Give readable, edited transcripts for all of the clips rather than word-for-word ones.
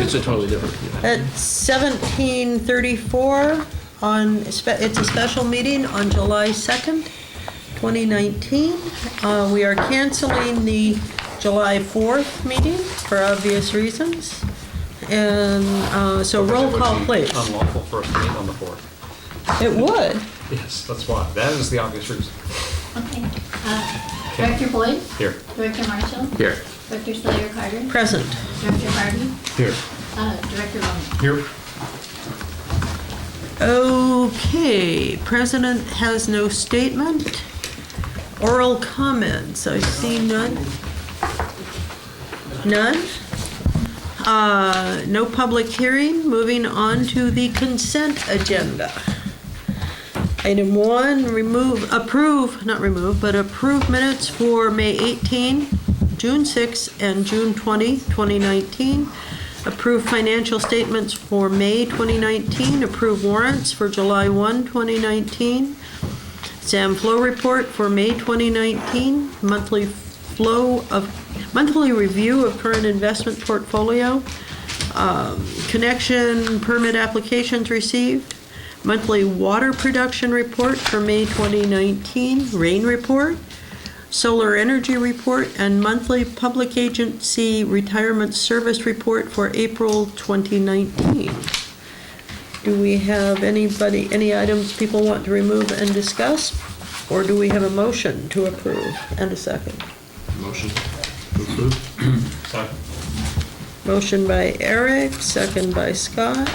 It's a totally different. At 17:34 it's a special meeting on July 2nd, 2019. We are canceling the July 4th meeting for obvious reasons. And so roll call, please. Unlawful for us to meet on the 4th. It would. Yes, that's why. That is the obvious reason. Okay. Director Boyd? Here. Director Marshall? Here. Director Slater-Carter? Present. Director Harvey? Here. Director Roman? Here. Okay, President has no statement. Oral comments, I see none. None? No public hearing. Moving on to the consent agenda. Item 1, approve minutes for May 18, June 6, and June 20, 2019. Approve financial statements for May 2019. Approve warrants for July 1, 2019. SAM flow report for May 2019. Monthly review of current investment portfolio. Connection permit applications received. Monthly water production report for May 2019. Rain report. Solar energy report, and monthly public agency retirement service report for April 2019. Do we have any items people want to remove and discuss? Or do we have a motion to approve and a second? Motion to approve. Second. Motion by Eric, second by Scott.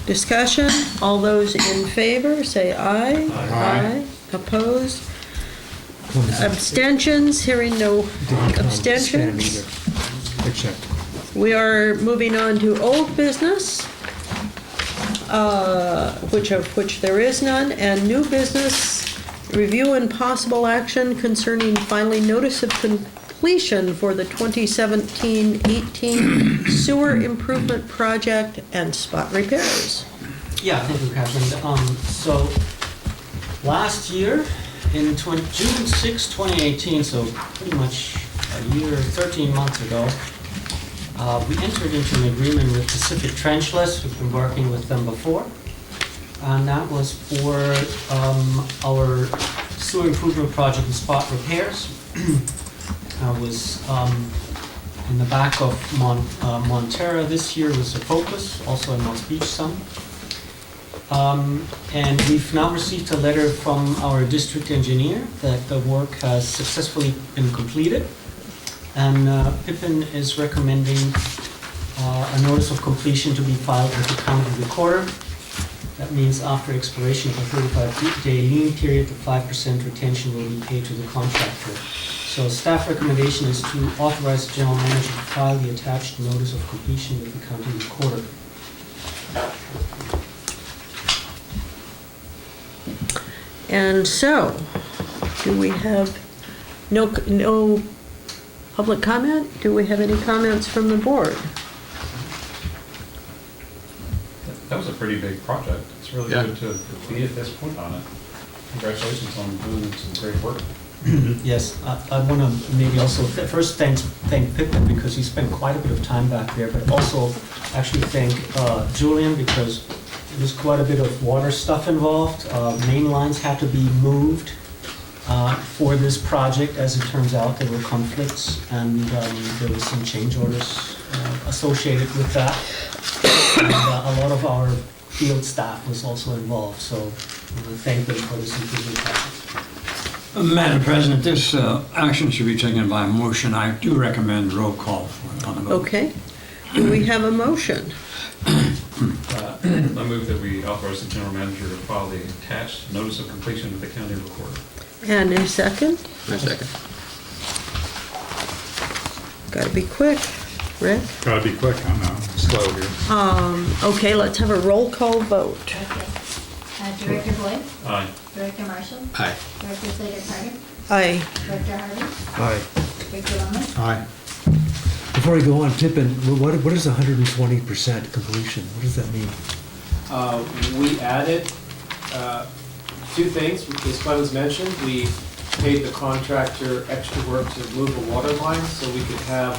Discussion, all those in favor say aye. Aye. Opposed? Abstentions, hearing no abstentions. We are moving on to old business, which there is none, and new business, review and possible action concerning filing notice of completion for the 2017-18 sewer improvement project and spot repairs. Yeah, thank you, Catherine. So last year, in June 6, 2018, so pretty much a year, 13 months ago, we entered into an agreement with Pacific Trenchless. We've been working with them before. And that was for our sewer improvement project and spot repairs. I was in the back of Montara this year was a focus, also in Moss Beach some. And we've now received a letter from our district engineer that the work has successfully been completed. And Pippin is recommending a notice of completion to be filed with the county recorder. That means after expiration of a 35-day lien period, the 5% retention will be paid to the contractor. So staff recommendation is to authorize the general manager to file the attached notice of completion with the county recorder. And so, do we have no public comment? Do we have any comments from the board? That was a pretty big project. It's really good to be at this point on it. Congratulations on doing some great work. Yes, I want to maybe also first thank Pippin because he spent quite a bit of time back there, but also actually thank Julian because there's quite a bit of water stuff involved. Main lines had to be moved for this project. As it turns out, there were conflicts and there was some change orders associated with that. And a lot of our field staff was also involved, so I want to thank them for this improvement project. Madam President, this action should be taken by motion. I do recommend roll call on the vote. Okay. Do we have a motion? I move that we authorize the general manager to file the attached notice of completion with the county recorder. And a second? A second. Gotta be quick. Rick? Gotta be quick, I'm slow here. Okay, let's have a roll call vote. Okay. Director Boyd? Aye. Director Marshall? Aye. Director Slater-Carter? Aye. Director Harvey? Aye. Director Roman? Aye. Before we go on, Pippin, what is 120% completion? What does that mean? We added two things. As Clemens mentioned, we paid the contractor extra work to move the water line so we could have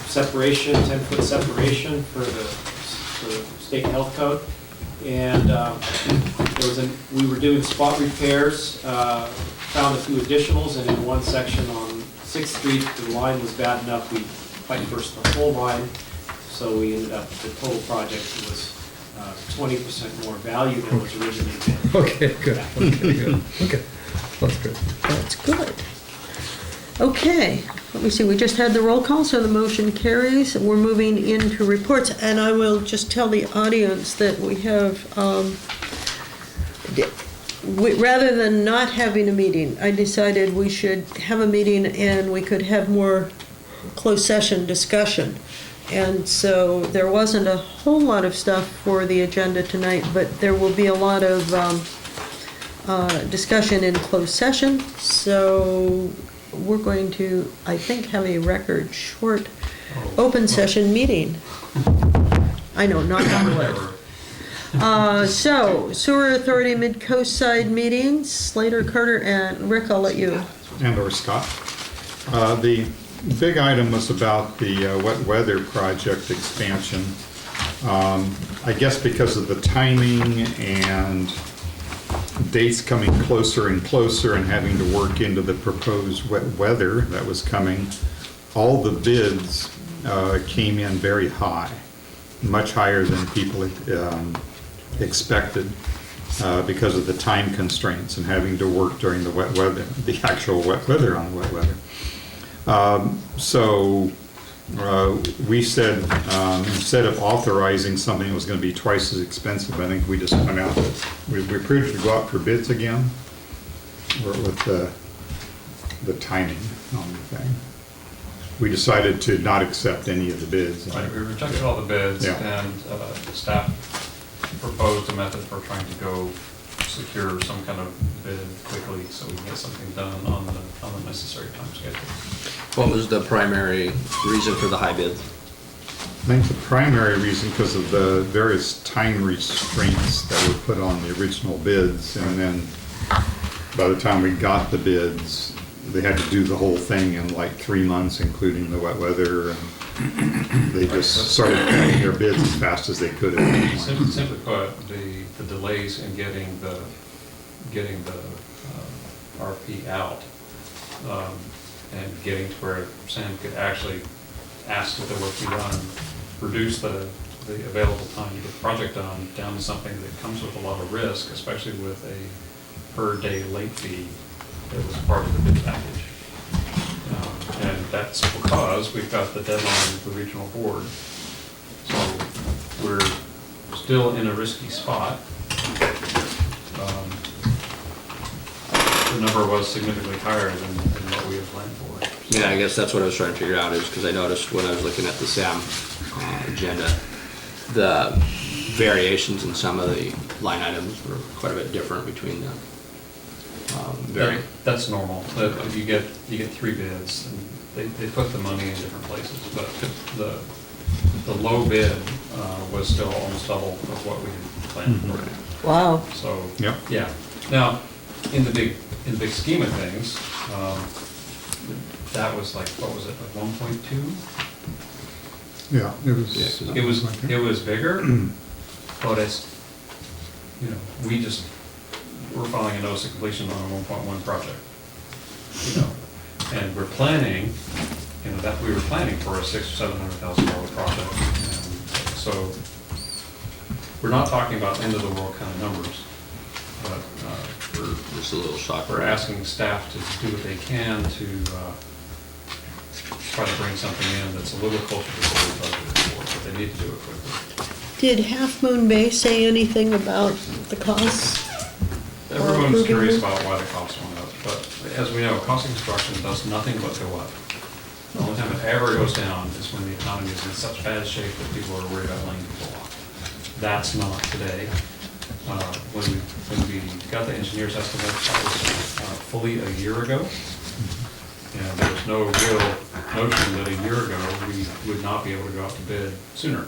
separation, 10-foot separation for the state health code. And we were doing spot repairs, found a few additionals, and in one section on 6th Street, the line was bad enough, we pipe burst the whole line. So we ended up, the total project was 20% more value than was originally bid. Okay, good, okay, good, okay, that's good. That's good. Okay, let me see, we just had the roll call, so the motion carries. We're moving into reports, and I will just tell the audience that we have, rather than not having a meeting, I decided we should have a meeting and we could have more closed session discussion. And so there wasn't a whole lot of stuff for the agenda tonight, but there will be a lot of discussion in closed session. So we're going to, I think, have a record short open session meeting. I know, not on the list. So Sewer Authority Mid-Coast Side meetings, Slater, Carter, and Rick, I'll let you. And/or Scott. The big item was about the wet weather project expansion. I guess because of the timing and dates coming closer and closer and having to work into the proposed wet weather that was coming, all the bids came in very high, much higher than people expected because of the time constraints and having to work during the wet weather, the actual wet weather on the wet weather. So we said, instead of authorizing something that was going to be twice as expensive, I think we just went out, we approved to go out for bids again, or with the timing on the thing. We decided to not accept any of the bids. Right, we rejected all the bids, Yeah. and staff proposed a method for trying to go secure some kind of bid quickly so we can get something done on the necessary time schedule. What was the primary reason for the high bids? I think the primary reason, because of the various time restraints that were put on the original bids, and then by the time we got the bids, they had to do the whole thing in like 3 months, including the wet weather, and they just started paying their bids as fast as they could at that point. Simply put, the delays in getting the RP out, and getting to where Sam could actually ask if the work be done, reduce the available time to get the project done down to something that comes with a lot of risk, especially with a per day late fee that was part of the bid package. And that's because we've got the deadline of the regional board. So we're still in a risky spot. The number was significantly higher than what we had planned for. Yeah, I guess that's what I was trying to figure out, is because I noticed when I was looking at the SAM agenda, the variations in some of the line items were quite a bit different between the That's normal. You get 3 bids, and they put the money in different places, but the low bid was still almost double of what we had planned for. Wow. So, Yep. yeah. Now, in the big scheme of things, that was like, what was it, like 1.2? Yeah, it was. It was bigger, but it's, we're filing a notice of completion on a 1.1 project. And we're planning, that we were planning for a $600,000 or $700,000 project. And so we're not talking about end of the world kind of numbers, but we're just a little shock. we're asking staff to do what they can to try to bring something in that's a little closer to what we budgeted for, but they need to do it quickly. Did Half Moon Bay say anything about the costs? Everyone's curious about why the cost went up, but as we know, cost of construction does nothing but go up. The only time it ever goes down is when the economy is in such bad shape that people are worried about laying people off. That's not today. When we got the engineer's estimate, that was fully a year ago. And there was no real notion that a year ago we would not be able to go out to bid sooner.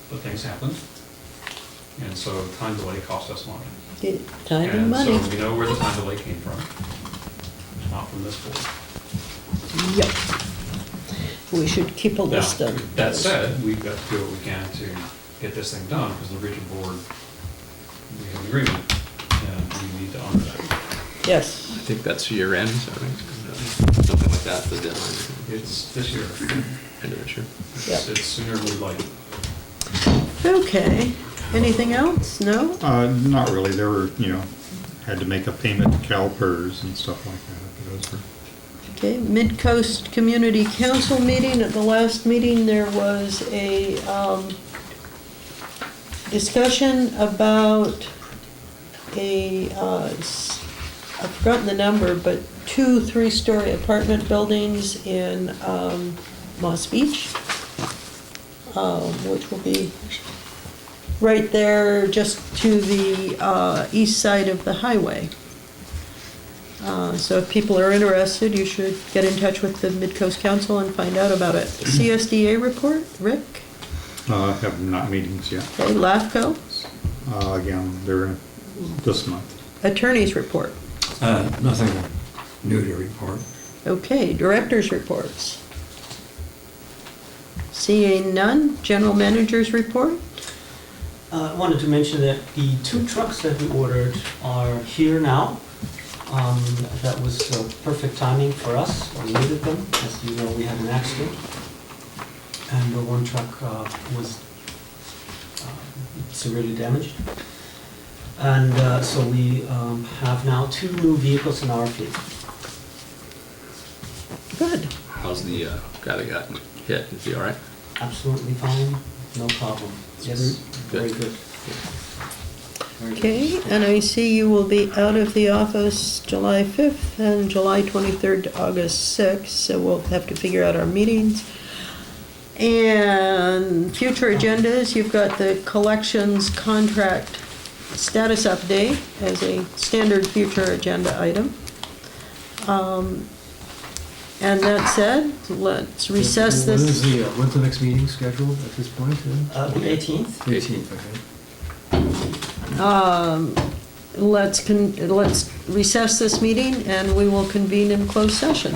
But things happened. And so time delay cost us money. Time and money. And so we know where the time delay came from. Not from this board. Yep. we should keep a Now, list of. that those. said, we've got to do what we can to get this thing done, because the region board, we have an agreement, and we need to honor that. Yes. I think that's year end, so I think something like that, the deadline. It's this year. End of this year. Yep. It's sooner than we'd like. Okay. Anything else? No? Not really, there were, had to make a payment to CalPERS and stuff like that. Those were Okay, Mid-Coast Community Council meeting. At the last meeting, there was a discussion about I've forgotten the number, but 2 3-story apartment buildings in Moss Beach, which will be right there just to the east side of the highway. So if people are interested, you should get in touch with the Mid-Coast Council and find out about it. CSDA report, Rick? have not meetings yet. Okay, LAFCO? Again, they're this month. Attorney's report. Nothing new to report. Okay, director's reports. Seeing none, general manager's report. I wanted to mention that the 2 trucks that we ordered are here now. That was perfect timing for us. We needed them. As you know, we had an accident. And the 1 truck was severely damaged. And so we have now 2 new vehicles in our fleet. Good. How's the guy that got hit? Is he all right? Absolutely fine, no problem. Yes, very good. Very good. Okay, and I see you will be out of the office July 5th and July 23rd to August 6th, so we'll have to figure out our meetings. And future agendas, you've got the collections contract status update as a standard future agenda item. And that said, let's recess When this. is when's the next meeting scheduled at this point? The 18th? 18th, okay. Let's recess this meeting and we will convene in closed session.